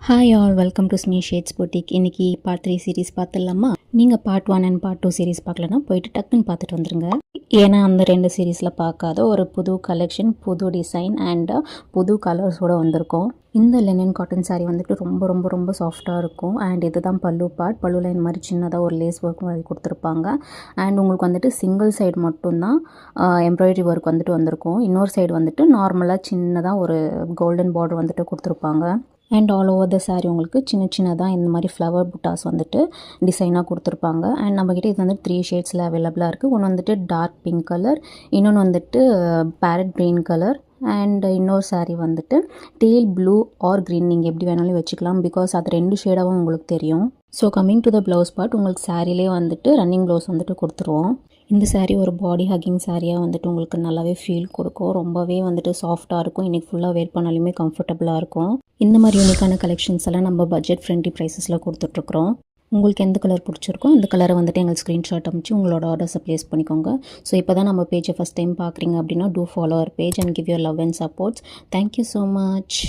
Hi all welcome to ஸ்மீ shades boutique. இன்றைக்கி part 3 series பார்த்துடலாமா? நீங்கள் பார்ட் 1 அண்ட் பார்ட் 2 சீரீஸ் பார்க்கலன்னா போயிட்டு டக்குன்னு பார்த்துட்டு வந்துருங்க. ஏன்னா அந்த 2 சீரீஸில் பார்க்காத ஒரு புது கலெக்ஷன், புது டிசைன் அண்ட் புது கலர்ஸோடு வந்திருக்கோம். இந்த லெனின் காட்டன் சாரீ வந்துட்டு ரொம்ப ரொம்ப ரொம்ப சாஃப்டாக இருக்கும். அண்ட் இதுதான் பல்லு பார்ட். பல்லு லைன் மாதிரி சின்னதாக ஒரு லேஸ் ஒர்க் மாதிரி கொடுத்துருப்பாங்க. அண்ட் உங்களுக்கு வந்துட்டு சிங்கிள் சைடு மட்டும்தான் எம்ப்ராய்டரி ஒர்க் வந்துட்டு வந்திருக்கும். இன்னொரு சைடு வந்துட்டு நார்மலாக சின்னதாக ஒரு கோல்டன் பார்டர் வந்துட்டு கொடுத்துருப்பாங்க. And all over the sari உங்களுக்கு சின்ன சின்னதாக இந்த மாதிரி ஃப்ளவர் புட்டாஸ் வந்துட்டு டிசைனாக கொடுத்துருப்பாங்க. அண்ட் நம்மக்கிட்ட இது வந்துட்டு 3 ஷேட்ஸில் அவைலபிளாக இருக்குது. ஒன்று வந்துட்டு டார்க் பிங்க் கலர், இன்னொன்று வந்துட்டு பேரட் க்ரீன் கலர், அண்ட் இன்னொரு சாரீ வந்துட்டு டேல் ப்ளூ ஆர் க்ரீன், நீங்கள் எப்படி வேணாலும் வச்சுக்கலாம். பிகாஸ் அது 2 ஷேடாகவும் உங்களுக்கு தெரியும். So coming to the blouse part, உங்களுக்கு சாரீலே வந்துட்டு ரன்னிங் ப்ளவுஸ் வந்துட்டு கொடுத்துருவோம். இந்த சாரீ ஒரு பாடி ஹக்கிங் சாரியாக வந்துட்டு உங்களுக்கு நல்லாவே ஃபீல் கொடுக்கும். ரொம்பவே வந்துட்டு சாஃப்டாக இருக்கும். இன்றைக்கி ஃபுல்லாக வேர் பண்ணாலுமே கம்ஃபர்டபுளாக இருக்கும். இந்த மாதிரி யூனிக்கான கலெக்ஷன்ஸ் எல்லாம் நம்ம பட்ஜெட் ஃப்ரெண்ட்லி ப்ரைஸஸில் கொடுத்துட்ருக்குறோம். உங்களுக்கு எந்த கலர் பிடிச்சிருக்கோ அந்த கலரை வந்துட்டு எங்களுக்கு ஸ்க்ரீன்ஷாட் அனுப்பிச்சு உங்களோட ஆர்டர்ஸை ப்ளேஸ் பண்ணிக்கோங்க. ஸோ இப்போ தான் நம்ம பேஜை ஃபஸ்ட் டைம் பார்க்குறீங்க அப்படின்னா to follow our page and give your love and supports. Thank you so much.